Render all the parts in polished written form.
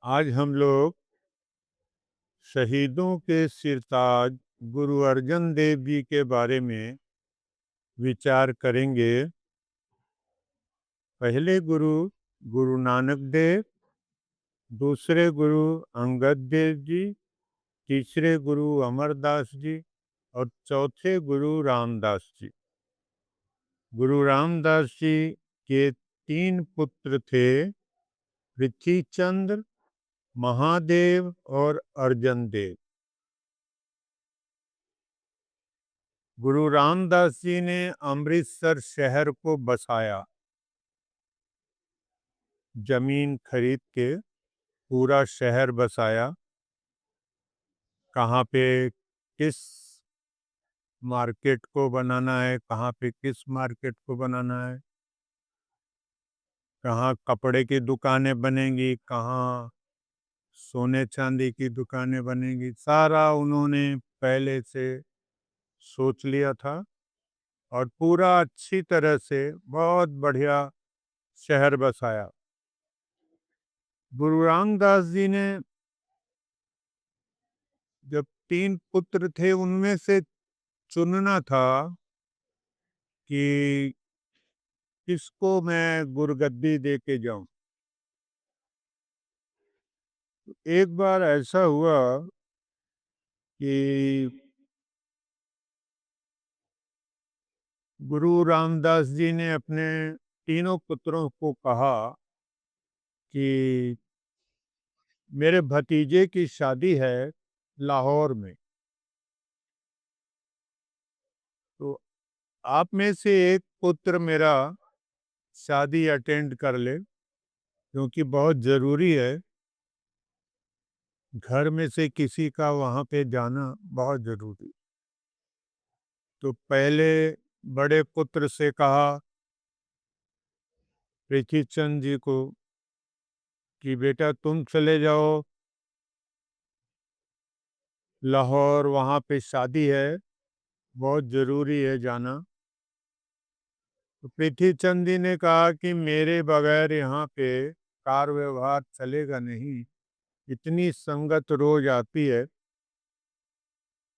आज हम लोग शहीदों के सिरताज गुरु अर्जन देव जी के बारे में विचार करेंगे। पहले गुरु गुरु नानक देव, दूसरे गुरु अंगद देव जी, तीसरे गुरु अमरदास जी और चौथे गुरु रामदास जी। गुरु रामदास जी के तीन पुत्र थे, पृथ्वीचंद्र, महादेव और अर्जन देव। गुरु रामदास जी ने अमृतसर शहर को बसाया, जमीन खरीद के पूरा शहर बसाया। कहाँ पे किस मार्केट को बनाना है, कहाँ पे किस मार्केट को बनाना है, कहाँ कपड़े की दुकानें बनेंगी, कहाँ सोने चांदी की दुकानें बनेंगी, सारा उन्होंने पहले से सोच लिया था और पूरा अच्छी तरह से बहुत बढ़िया शहर बसाया। गुरु रामदास जी ने जब तीन पुत्र थे उनमें से चुनना था कि किसको मैं गुरगद्दी दे के जाऊं। एक बार ऐसा हुआ कि गुरु रामदास जी ने अपने तीनों पुत्रों को कहा कि मेरे भतीजे की शादी है लाहौर में, तो आप में से एक पुत्र मेरा शादी अटेंड कर ले, क्योंकि बहुत ज़रूरी है। घर में से किसी का वहाँ पे जाना बहुत ज़रूरी। तो पहले बड़े पुत्र से कहा पृथ्वीचंद जी को कि बेटा तुम चले जाओ लाहौर, वहाँ पे शादी है, बहुत ज़रूरी है जाना। तो पृथ्वीचंद जी ने कहा कि मेरे बगैर यहाँ पे कार व्यवहार चलेगा नहीं, इतनी संगत रोज आती है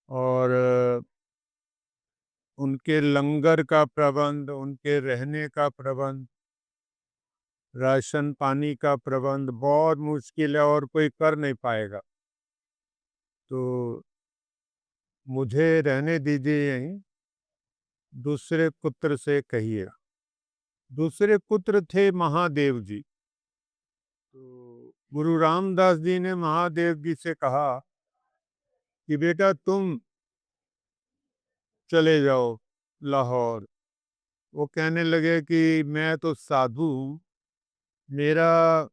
और उनके लंगर का प्रबंध, उनके रहने का प्रबंध, राशन पानी का प्रबंध बहुत मुश्किल है और कोई कर नहीं पाएगा, तो मुझे रहने दीजिए यहीं, दूसरे पुत्र से कहिए। दूसरे पुत्र थे महादेव जी। तो गुरु रामदास जी ने महादेव जी से कहा कि बेटा तुम चले जाओ लाहौर। वो कहने लगे कि मैं तो साधु हूँ, मेरा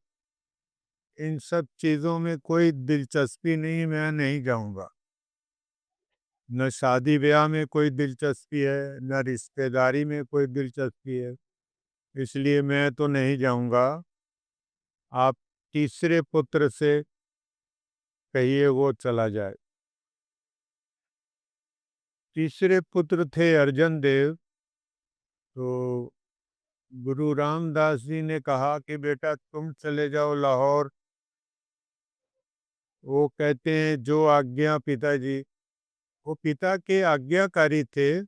इन सब चीज़ों में कोई दिलचस्पी नहीं, मैं नहीं जाऊँगा। न शादी ब्याह में कोई दिलचस्पी है, न रिश्तेदारी में कोई दिलचस्पी है, इसलिए मैं तो नहीं जाऊँगा। आप तीसरे पुत्र से कहिए वो चला जाए। तीसरे पुत्र थे अर्जन देव। तो गुरु रामदास जी ने कहा कि बेटा तुम चले जाओ लाहौर। वो कहते हैं जो आज्ञा पिताजी। वो पिता के आज्ञाकारी थे,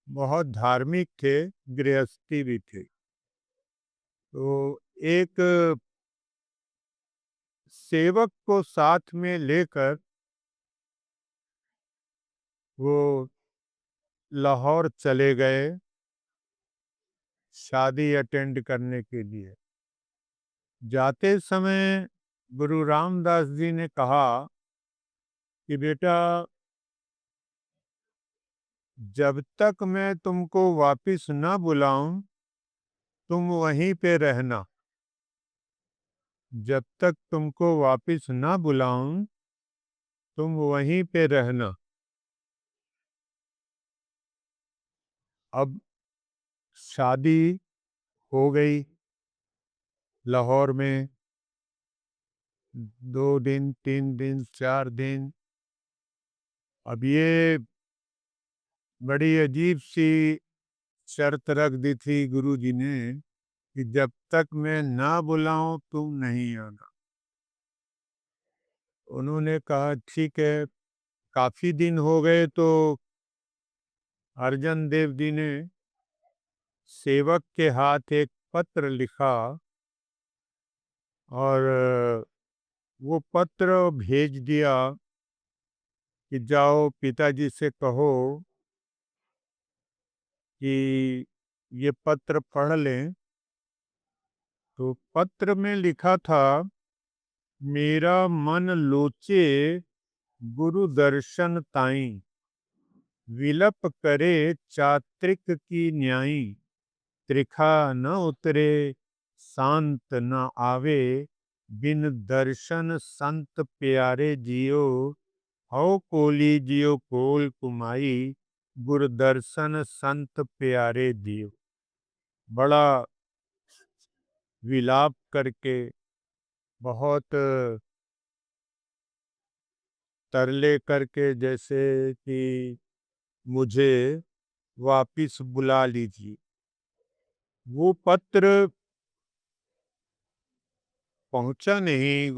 बहुत धार्मिक थे, गृहस्थी भी थे। तो एक सेवक को साथ में लेकर वो लाहौर चले गए शादी अटेंड करने के लिए। जाते समय गुरु रामदास जी ने कहा कि बेटा जब तक मैं तुमको वापिस ना बुलाऊं तुम वहीं पे रहना। जब तक तुमको वापिस ना बुलाऊं तुम वहीं पे रहना। अब शादी हो गई लाहौर में, 2 दिन 3 दिन 4 दिन। अब ये बड़ी अजीब सी शर्त रख दी थी गुरु जी ने कि जब तक मैं ना बुलाऊं तुम नहीं आना। उन्होंने कहा ठीक है, काफी दिन हो गए, तो अर्जन देव जी ने सेवक के हाथ एक पत्र लिखा और वो पत्र भेज दिया कि जाओ पिताजी से कहो कि ये पत्र पढ़ लें। तो पत्र में लिखा था, मेरा मन लोचे गुरु दर्शन ताई, विलप करे चात्रिक की न्यायी, त्रिखा न उतरे शांत न आवे, बिन दर्शन संत प्यारे जियो, हौ कोली जियो कोल कुमाई, गुरु दर्शन संत प्यारे दियो। बड़ा विलाप करके, बहुत तरले करके, जैसे कि मुझे वापिस बुला लीजिए। वो पत्र पहुंचा नहीं।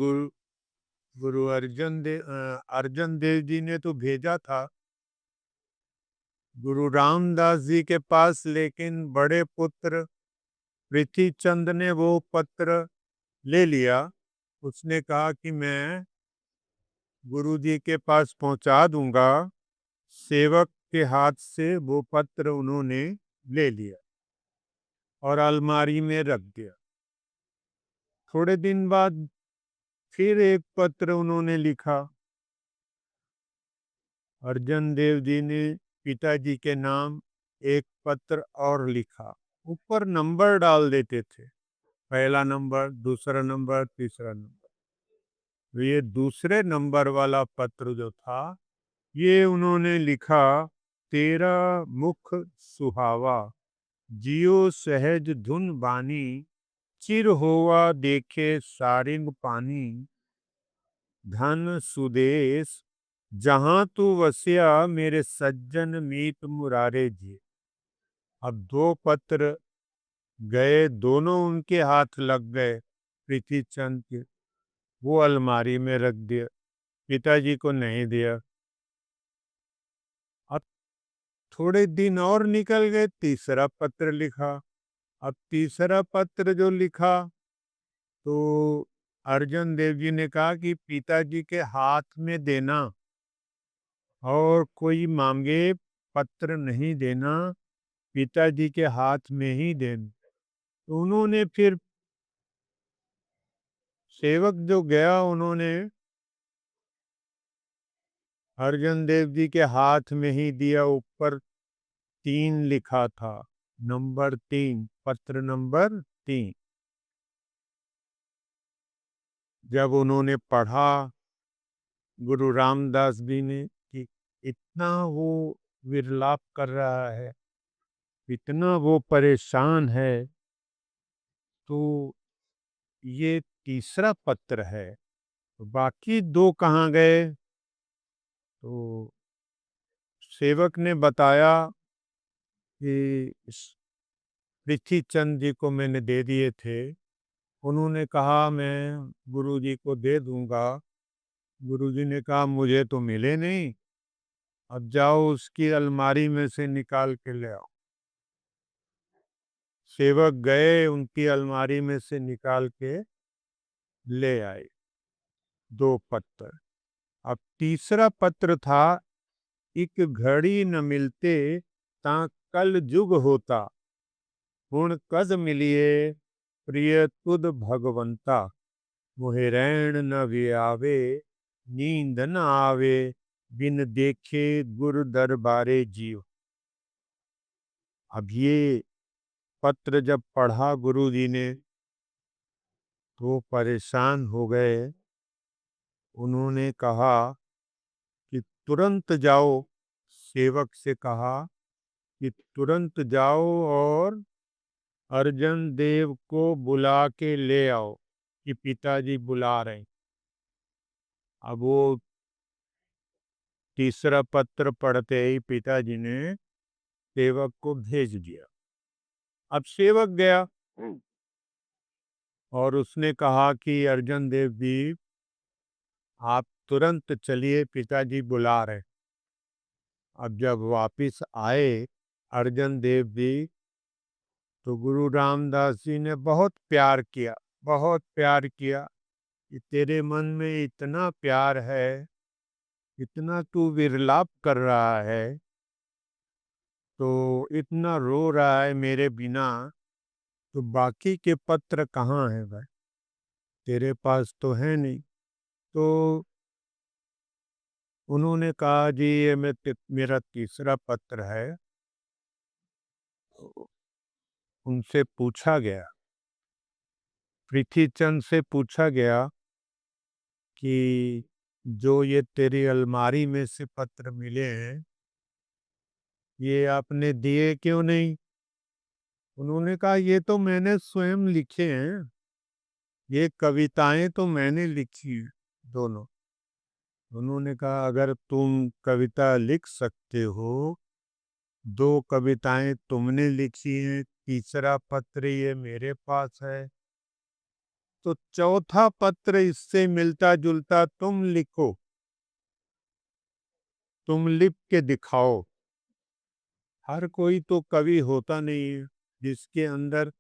गुरु अर्जन देव जी ने तो भेजा था गुरु रामदास जी के पास, लेकिन बड़े पुत्र पृथ्वी चंद ने वो पत्र ले लिया। उसने कहा कि मैं गुरु जी के पास पहुंचा दूंगा। सेवक के हाथ से वो पत्र उन्होंने ले लिया और अलमारी में रख दिया। थोड़े दिन बाद फिर एक पत्र उन्होंने लिखा। अर्जन देव जी ने पिताजी के नाम एक पत्र और लिखा। ऊपर नंबर डाल देते थे, पहला नंबर, दूसरा नंबर, तीसरा नंबर। तो ये दूसरे नंबर वाला पत्र जो था, ये उन्होंने लिखा, तेरा मुख सुहावा, जियो सहज धुन बानी, चिर होवा देखे सारिंग पानी, धन सुदेश जहां तू वसिया, मेरे सज्जन मीत मुरारे जी। अब दो पत्र गए, दोनों उनके हाथ लग गए प्रीति चंद के। वो अलमारी में रख दिया, पिताजी को नहीं दिया। अब थोड़े दिन और निकल गए, तीसरा पत्र लिखा। अब तीसरा पत्र जो लिखा, तो अर्जन देव जी ने कहा कि पिताजी के हाथ में देना और कोई मांगे पत्र नहीं देना, पिताजी के हाथ में ही देना। तो उन्होंने फिर, सेवक जो गया, उन्होंने अर्जन देव जी के हाथ में ही दिया। ऊपर 3 लिखा था, नंबर 3, पत्र नंबर 3। जब उन्होंने पढ़ा गुरु रामदास जी ने कि इतना वो विरलाप कर रहा है, इतना वो परेशान है, तो ये तीसरा पत्र है, तो बाकी 2 कहाँ गए? तो सेवक ने बताया कि पृथ्वी चंद जी को मैंने दे दिए थे। उन्होंने कहा मैं गुरुजी को दे दूंगा। गुरुजी ने कहा मुझे तो मिले नहीं, अब जाओ उसकी अलमारी में से निकाल के ले आओ। सेवक गए, उनकी अलमारी में से निकाल के ले आए 2 पत्र। अब तीसरा पत्र था, एक घड़ी न मिलते ता कल जुग होता, गुण कद मिलिए प्रिय तुद भगवंता, मोहे रैन न आवे, नींद न आवे, बिन देखे गुरु दरबारे जीव। अब ये पत्र जब पढ़ा गुरु जी ने, तो परेशान हो गए। उन्होंने कहा कि तुरंत जाओ, सेवक से कहा कि तुरंत जाओ और अर्जन देव को बुला के ले आओ कि पिताजी बुला रहे हैं। अब वो तीसरा पत्र पढ़ते ही पिताजी ने सेवक को भेज दिया। अब सेवक गया और उसने कहा कि अर्जन देव जी, आप तुरंत चलिए, पिताजी बुला रहे। अब जब वापिस आए अर्जन देव जी, तो गुरु रामदास जी ने बहुत प्यार किया, बहुत प्यार किया कि तेरे मन में इतना प्यार है, इतना तू विरलाप कर रहा है, तो इतना रो रहा है मेरे बिना, तो बाकी के पत्र कहाँ हैं भाई? तेरे पास तो है नहीं। तो उन्होंने कहा जी ये मेरा तीसरा पत्र है। उनसे पूछा गया, पृथ्वीचंद से पूछा गया कि जो ये तेरी अलमारी में से पत्र मिले हैं, ये आपने दिए क्यों नहीं? उन्होंने कहा ये तो मैंने स्वयं लिखे हैं, ये कविताएं तो मैंने लिखी हैं दोनों। उन्होंने कहा अगर तुम कविता लिख सकते हो, दो कविताएं तुमने लिखी हैं, तीसरा पत्र ये मेरे पास है, तो चौथा पत्र इससे मिलता जुलता तुम लिखो, तुम लिख के दिखाओ। हर कोई तो कवि होता नहीं है, जिसके अंदर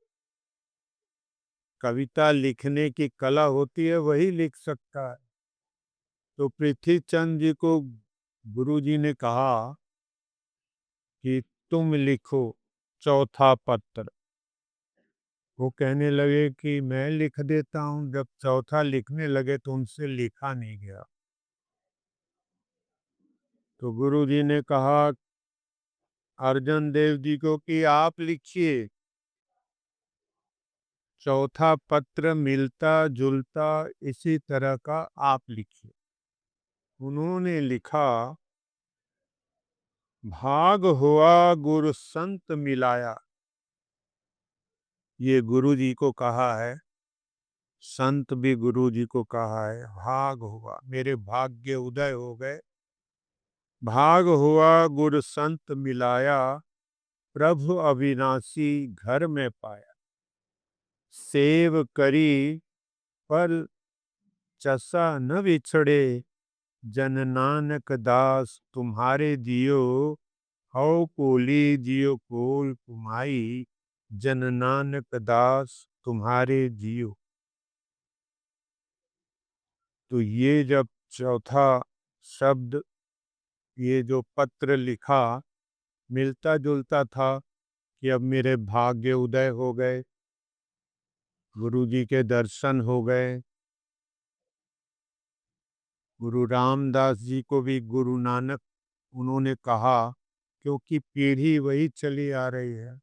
कविता लिखने की कला होती है वही लिख सकता है। तो पृथ्वीचंद जी को गुरुजी ने कहा कि तुम लिखो चौथा पत्र। वो कहने लगे कि मैं लिख देता हूँ। जब चौथा लिखने लगे तो उनसे लिखा नहीं गया। तो गुरुजी ने कहा अर्जन देव जी को कि आप लिखिए, चौथा पत्र मिलता जुलता इसी तरह का आप लिखिए। उन्होंने लिखा, भाग हुआ गुरु संत मिलाया। ये गुरु जी को कहा है, संत भी गुरु जी को कहा है। भाग हुआ, मेरे भाग्य उदय हो गए। भाग हुआ गुरु संत मिलाया, प्रभु अविनाशी घर में पाया। सेव करी पर चसा न बिछड़े, जन नानक दास तुम्हारे जियो। हौ कोली जियो कोल कुमाई, जन नानक दास तुम्हारे जियो। तो ये जब चौथा शब्द, ये जो पत्र लिखा, मिलता जुलता था कि अब मेरे भाग्य उदय हो गए, गुरु जी के दर्शन हो गए। गुरु रामदास जी को भी गुरु नानक उन्होंने कहा, क्योंकि पीढ़ी वही चली आ रही है।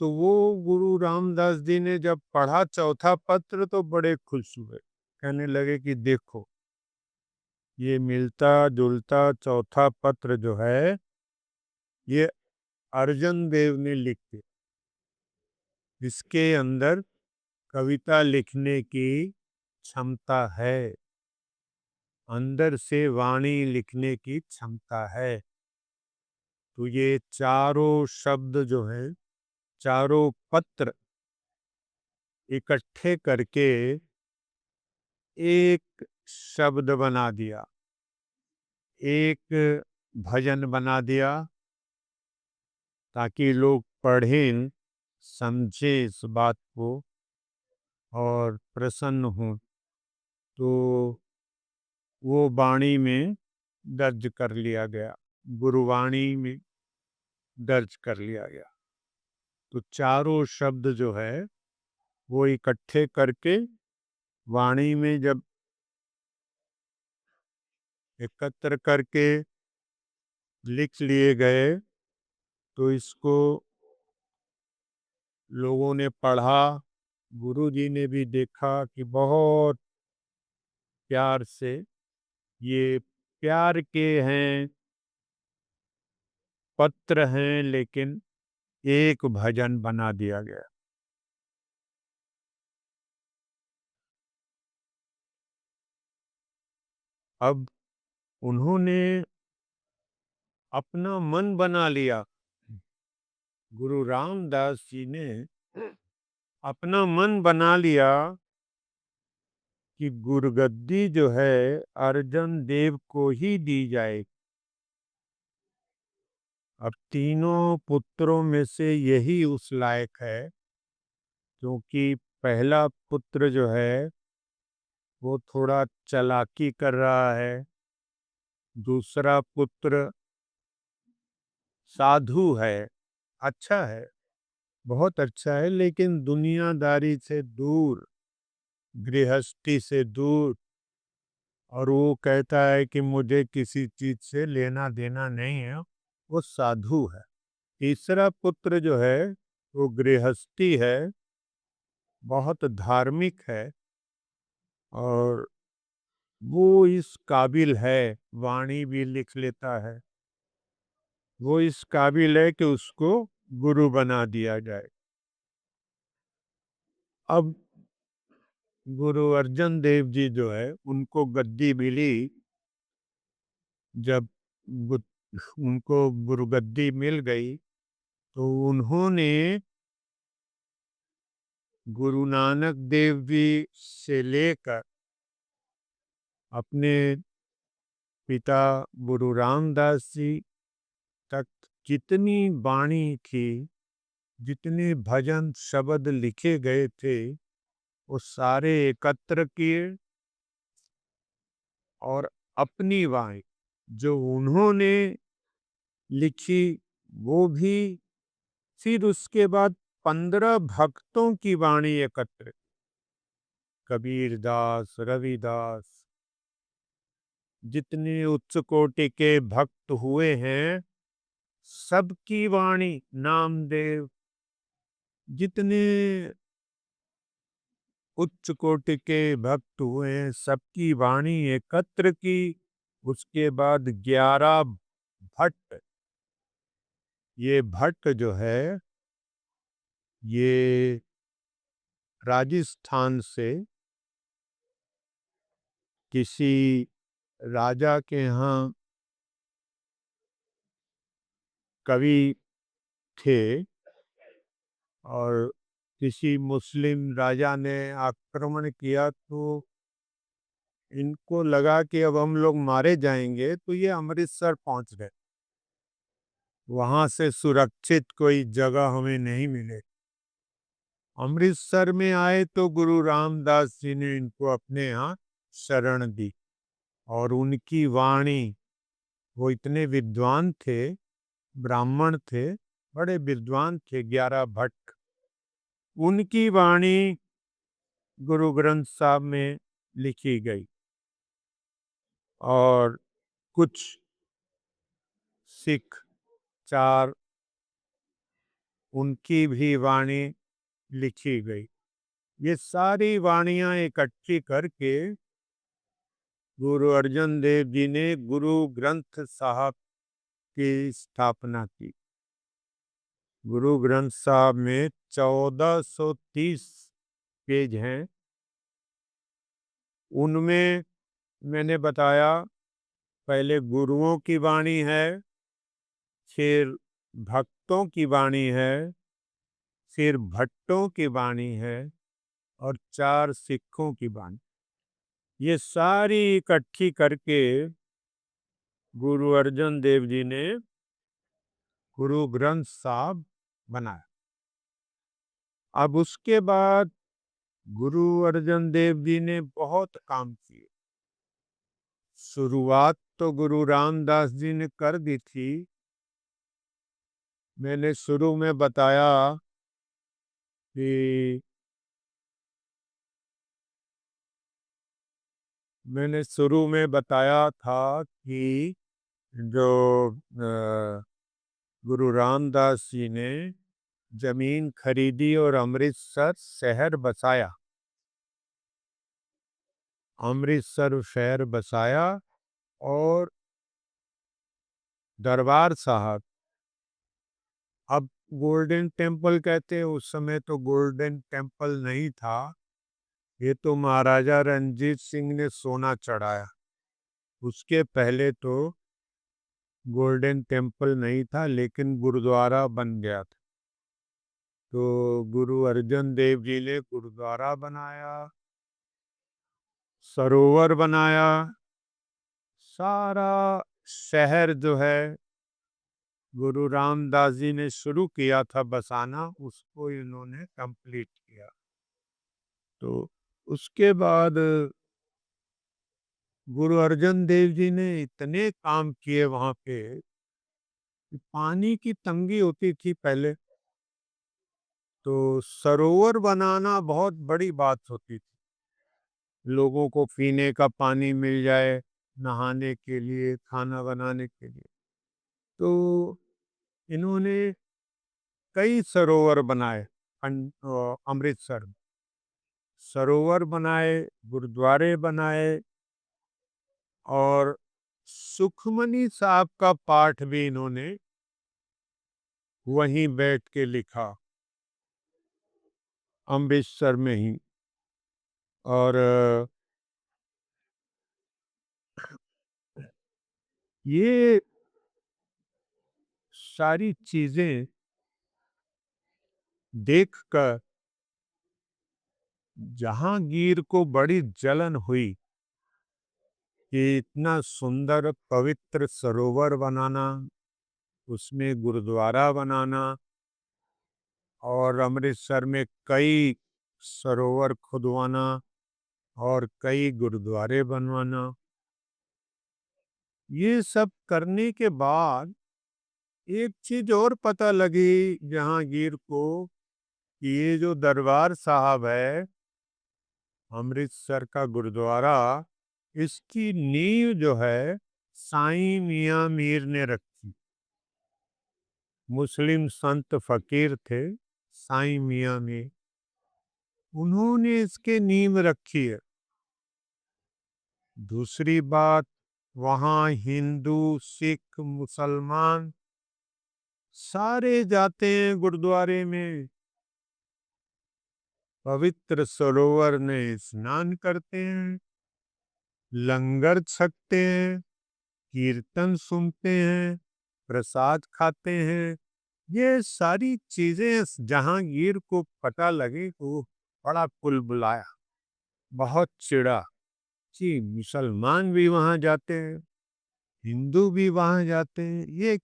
तो वो गुरु रामदास जी ने जब पढ़ा चौथा पत्र तो बड़े खुश हुए, कहने लगे कि देखो ये मिलता जुलता चौथा पत्र जो है ये अर्जन देव ने लिखे, इसके अंदर कविता लिखने की क्षमता है, अंदर से वाणी लिखने की क्षमता है। तो ये चारों शब्द जो हैं, चारों पत्र इकट्ठे करके एक शब्द बना दिया, एक भजन बना दिया, ताकि लोग पढ़ें, समझें इस बात को और प्रसन्न हों। तो वो वाणी में दर्ज कर लिया गया, गुरुवाणी में दर्ज कर लिया गया। तो चारों शब्द जो है वो इकट्ठे करके वाणी में जब एकत्र करके लिख लिए गए, तो इसको लोगों ने पढ़ा। गुरु जी ने भी देखा कि बहुत प्यार से ये प्यार के हैं, पत्र हैं, लेकिन एक भजन बना दिया गया। अब उन्होंने अपना मन बना लिया, गुरु रामदास जी ने अपना मन बना लिया कि गुरुगद्दी जो है अर्जन देव को ही दी जाएगी। अब तीनों पुत्रों में से यही उस लायक है, क्योंकि पहला पुत्र जो है वो थोड़ा चालाकी कर रहा है, दूसरा पुत्र साधु है, अच्छा है, बहुत अच्छा है, लेकिन दुनियादारी से दूर, गृहस्थी से दूर, और वो कहता है कि मुझे किसी चीज से लेना देना नहीं है, वो साधु है। तीसरा पुत्र जो है वो गृहस्थी है, बहुत धार्मिक है, और वो इस काबिल है, वाणी भी लिख लेता है, वो इस काबिल है कि उसको गुरु बना दिया जाए। अब गुरु अर्जन देव जी जो है उनको गद्दी मिली, जब उनको गुरु गद्दी मिल गई तो उन्होंने गुरु नानक देव जी से लेकर अपने पिता गुरु रामदास जी तक जितनी वाणी थी, जितने भजन शब्द लिखे गए थे, वो सारे एकत्र किए और अपनी वाणी जो उन्होंने लिखी वो भी, फिर उसके बाद 15 भक्तों की वाणी एकत्र, कबीर दास, रविदास, जितने उच्च कोटि के भक्त हुए हैं सबकी वाणी, नामदेव, जितने उच्च कोटि के भक्त हुए हैं सबकी वाणी एकत्र की। उसके बाद 11 भट्ट, ये भट्ट जो है ये राजस्थान से किसी राजा के यहाँ कवि थे, और किसी मुस्लिम राजा ने आक्रमण किया तो इनको लगा कि अब हम लोग मारे जाएंगे, तो ये अमृतसर पहुंच गए। वहां से सुरक्षित कोई जगह हमें नहीं मिले, अमृतसर में आए तो गुरु रामदास जी ने इनको अपने यहाँ शरण दी, और उनकी वाणी, वो इतने विद्वान थे, ब्राह्मण थे, बड़े विद्वान थे, 11 भट्ट, उनकी वाणी गुरु ग्रंथ साहब में लिखी गई। और कुछ सिख 4, उनकी भी वाणी लिखी गई। ये सारी वाणियां इकट्ठी करके गुरु अर्जन देव जी ने गुरु ग्रंथ साहब की स्थापना की। गुरु ग्रंथ साहब में 1430 पेज हैं। उनमें मैंने बताया पहले गुरुओं की वाणी है, फिर भक्तों की वाणी है, फिर भट्टों की वाणी है, और 4 सिखों की वाणी। ये सारी इकट्ठी करके गुरु अर्जन देव जी ने गुरु ग्रंथ साहब बनाया। अब उसके बाद गुरु अर्जन देव जी ने बहुत काम किए। शुरुआत तो गुरु रामदास जी ने कर दी थी। मैंने शुरू में बताया कि मैंने शुरू में बताया था कि जो गुरु रामदास जी ने जमीन खरीदी और अमृतसर शहर बसाया, अमृतसर शहर बसाया, और दरबार साहब, अब गोल्डन टेम्पल कहते हैं, उस समय तो गोल्डन टेम्पल नहीं था, ये तो महाराजा रंजीत सिंह ने सोना चढ़ाया, उसके पहले तो गोल्डन टेम्पल नहीं था, लेकिन गुरुद्वारा बन गया था। तो गुरु अर्जन देव जी ने गुरुद्वारा बनाया, सरोवर बनाया, सारा शहर जो है गुरु रामदास जी ने शुरू किया था बसाना, उसको इन्होंने कंप्लीट किया। तो उसके बाद गुरु अर्जन देव जी ने इतने काम किए वहाँ पे कि पानी की तंगी होती थी पहले, तो सरोवर बनाना बहुत बड़ी बात होती थी। लोगों को पीने का पानी मिल जाए, नहाने के लिए, खाना बनाने के लिए। तो इन्होंने कई सरोवर बनाए अमृतसर में। सरोवर बनाए, गुरुद्वारे बनाए और सुखमनी साहब का पाठ भी इन्होंने वहीं बैठ के लिखा, अमृतसर में ही। और ये सारी चीजें देखकर जहांगीर को बड़ी जलन हुई कि इतना सुंदर पवित्र सरोवर बनाना, उसमें गुरुद्वारा बनाना और अमृतसर में कई सरोवर खुदवाना और कई गुरुद्वारे बनवाना। ये सब करने के बाद एक चीज और पता लगी जहांगीर को कि ये जो दरबार साहब है, अमृतसर का गुरुद्वारा, इसकी नींव जो है साईं मियां मीर ने रखी। मुस्लिम संत फकीर थे साईं मियां मीर, उन्होंने इसके नींव रखी है। दूसरी बात, वहाँ हिंदू, सिख, मुसलमान सारे जाते हैं गुरुद्वारे में, पवित्र सरोवर में स्नान करते हैं, लंगर छकते हैं, कीर्तन सुनते हैं, प्रसाद खाते हैं। ये सारी चीजें जहांगीर को पता लगी तो बड़ा बुलाया, बहुत चिढ़ा कि मुसलमान भी वहां जाते हैं, हिंदू भी वहां जाते हैं, ये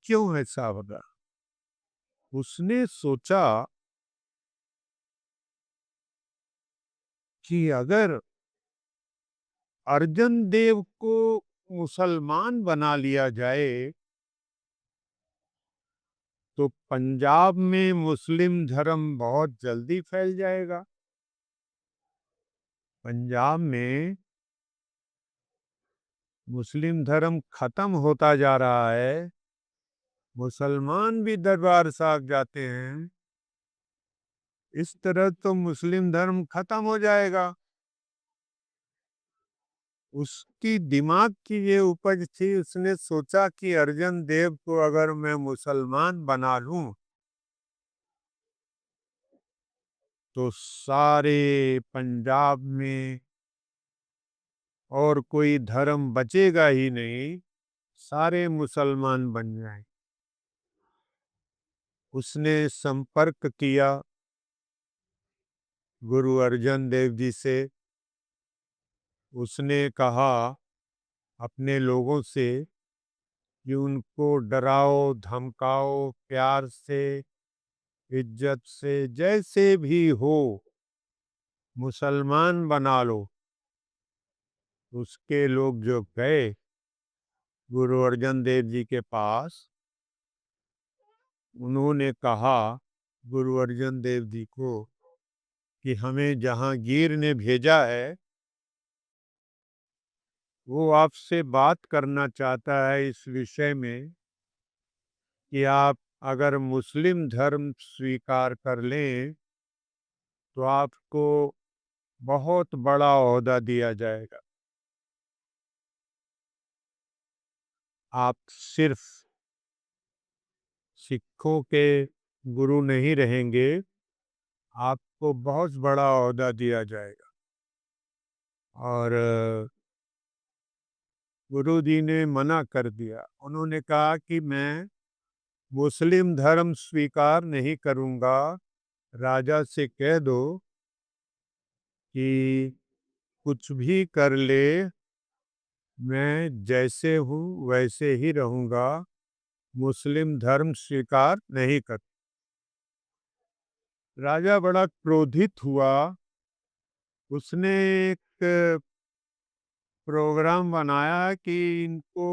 क्यों ऐसा होगा। उसने सोचा कि अगर अर्जन देव को मुसलमान बना लिया जाए तो पंजाब में मुस्लिम धर्म बहुत जल्दी फैल जाएगा। पंजाब में मुस्लिम धर्म खत्म होता जा रहा है, मुसलमान भी दरबार साहब जाते हैं, इस तरह तो मुस्लिम धर्म खत्म हो जाएगा। उसकी दिमाग की ये उपज थी, उसने सोचा कि अर्जन देव को अगर मैं मुसलमान बना लूं तो सारे पंजाब में और कोई धर्म बचेगा ही नहीं, सारे मुसलमान बन जाएं। उसने संपर्क किया गुरु अर्जन देव जी से। उसने कहा अपने लोगों से कि उनको डराओ धमकाओ, प्यार से, इज्जत से, जैसे भी हो मुसलमान बना लो। उसके लोग जो गए गुरु अर्जन देव जी के पास, उन्होंने कहा गुरु अर्जन देव जी को कि हमें जहांगीर ने भेजा है, वो आपसे बात करना चाहता है इस विषय में कि आप अगर मुस्लिम धर्म स्वीकार कर लें तो आपको बहुत बड़ा ओहदा दिया जाएगा। आप सिर्फ सिखों के गुरु नहीं रहेंगे, आपको बहुत बड़ा ओहदा दिया जाएगा। और गुरु जी ने मना कर दिया। उन्होंने कहा कि मैं मुस्लिम धर्म स्वीकार नहीं करूंगा, राजा से कह दो कि कुछ भी कर ले, मैं जैसे हूँ वैसे ही रहूँगा, मुस्लिम धर्म स्वीकार नहीं कर। राजा बड़ा क्रोधित हुआ। उसने एक प्रोग्राम बनाया कि इनको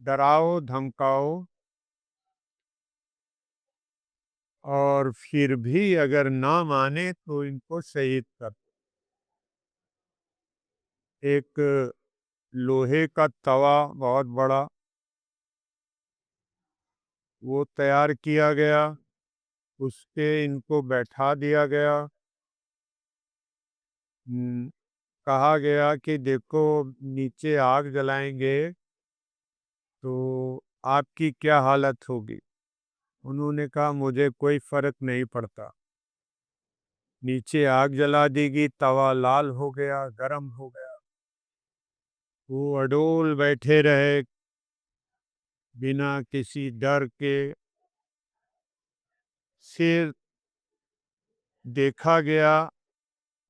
डराओ धमकाओ, और फिर भी अगर ना माने तो इनको शहीद कर। एक लोहे का तवा बहुत बड़ा वो तैयार किया गया, उस पे इनको बैठा दिया गया। कहा गया कि देखो, नीचे आग जलाएंगे तो आपकी क्या हालत होगी। उन्होंने कहा मुझे कोई फर्क नहीं पड़ता। नीचे आग जला देगी, तवा लाल हो गया, गरम हो गया। वो अडोल बैठे रहे बिना किसी डर के। फिर देखा गया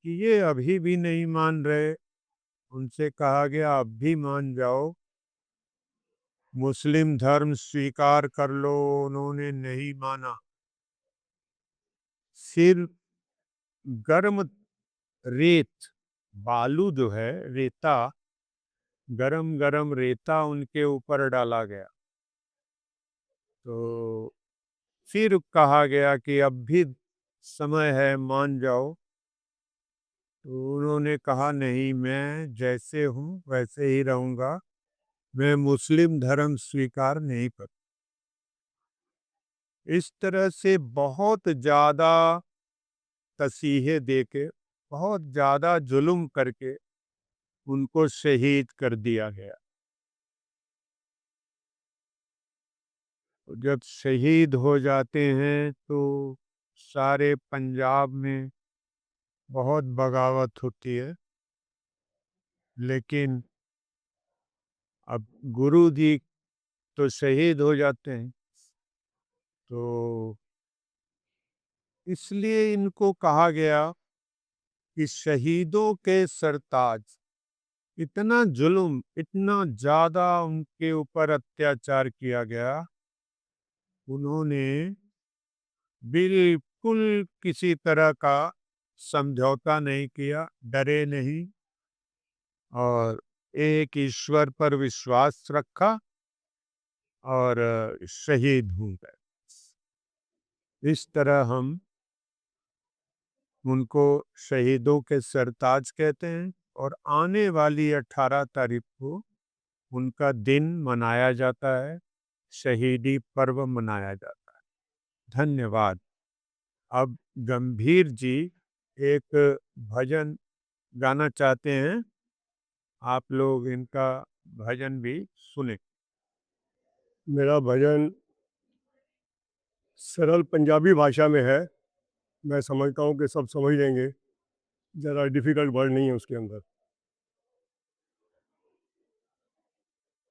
कि ये अभी भी नहीं मान रहे। उनसे कहा गया अब भी मान जाओ, मुस्लिम धर्म स्वीकार कर लो। उन्होंने नहीं माना। फिर गर्म रेत, बालू जो है, रेता, गरम गरम रेता उनके ऊपर डाला गया। तो फिर कहा गया कि अब भी समय है, मान जाओ। तो उन्होंने कहा नहीं, मैं जैसे हूँ वैसे ही रहूँगा, मैं मुस्लिम धर्म स्वीकार नहीं कर। इस तरह से बहुत ज़्यादा तसीहे देके, बहुत ज़्यादा जुल्म करके उनको शहीद कर दिया गया। जब शहीद हो जाते हैं तो सारे पंजाब में बहुत बगावत होती है। लेकिन अब गुरु जी तो शहीद हो जाते हैं, तो इसलिए इनको कहा गया कि शहीदों के सरताज। इतना जुल्म, इतना ज़्यादा उनके ऊपर अत्याचार किया गया, उन्होंने बिल्कुल किसी तरह का समझौता नहीं किया, डरे नहीं, और एक ईश्वर पर विश्वास रखा और शहीद हो गए। इस तरह हम उनको शहीदों के सरताज कहते हैं। और आने वाली 18 तारीख को उनका दिन मनाया जाता है, शहीदी पर्व मनाया जाता है। धन्यवाद। अब गंभीर जी एक भजन गाना चाहते हैं, आप लोग इनका भजन भी सुने। मेरा भजन सरल पंजाबी भाषा में है। मैं समझता हूँ कि सब समझ लेंगे, ज़्यादा डिफ़िकल्ट वर्ड नहीं है उसके अंदर।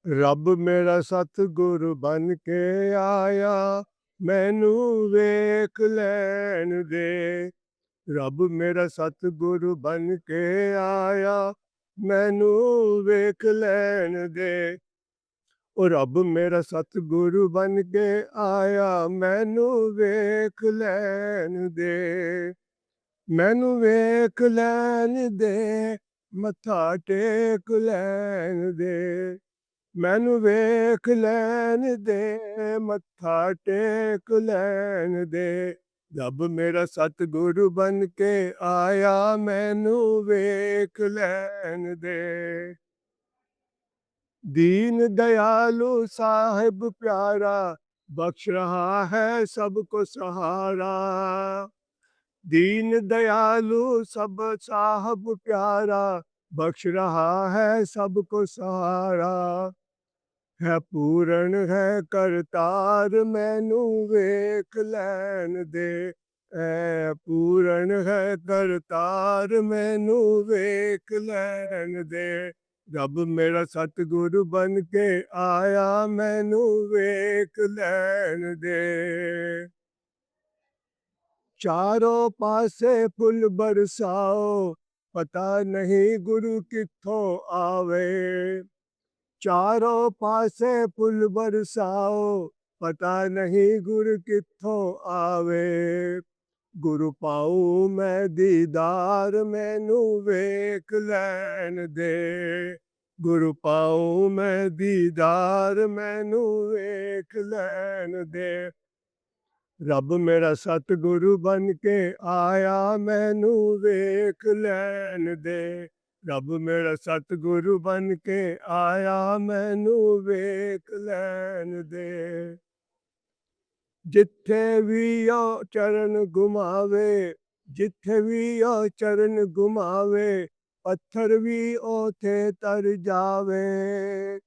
रब मेरा सतगुरु बन के आया, मैनू वेख लैन दे। रब मेरा सतगुरु बन के आया, मैनू वेख लैन दे। ओ रब मेरा सतगुरु बन के आया, मैनू वेख लैन दे। मैनू वेख लैन दे, मत्था टेक लैन दे। मैनू वेख लैन दे, मत्था टेक लैन दे। रब मेरा सतगुरु बन के आया, मैनू वेख लैन दे। दीन दयालु साहिब प्यारा, बख्श रहा है सबको सहारा। दीन दयालु सब साहब प्यारा, बख्श रहा है सबको सहारा। है पूरन है करतार, मैनू वेख लैन दे। है पूरन है करतार, मैनू वेख लैन दे। रब मेरा सतगुरु बन के आया, मैनू वेख लैन दे। चारों पासे फुल बरसाओ, पता नहीं गुरु कित्थों आवे, चारों पासे फुल बरसाओ, पता नहीं गुरु कित्थों आवे। गुरु पाऊं मैं दीदार मैनू वेख लैन दे, गुरु पाऊं मैं दीदार मैनू वेख लैन दे। रब मेरा सतगुरु बन के आया मैनू वेख लैन दे, रब मेरा सतगुरु बन के आया मैनू वेख लैन दे। जिथे भी ओ चरण घुमावे, जिथे भी ओ चरण घुमावे, पत्थर भी ओथे तर जावे,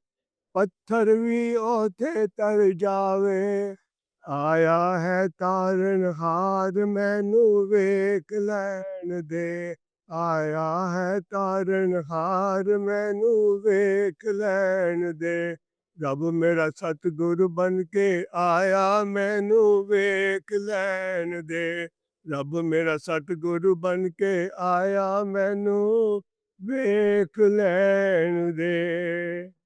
पत्थर भी ओथे तर जावे। आया है तारन हार मैनू वेख लैन दे, आया है तारन हार मैनू वेख लैन दे। रब मेरा सतगुरु बन के आया मैनू वेख लैन दे, रब मेरा सतगुरु बन के आया मैनू वेख लैन दे।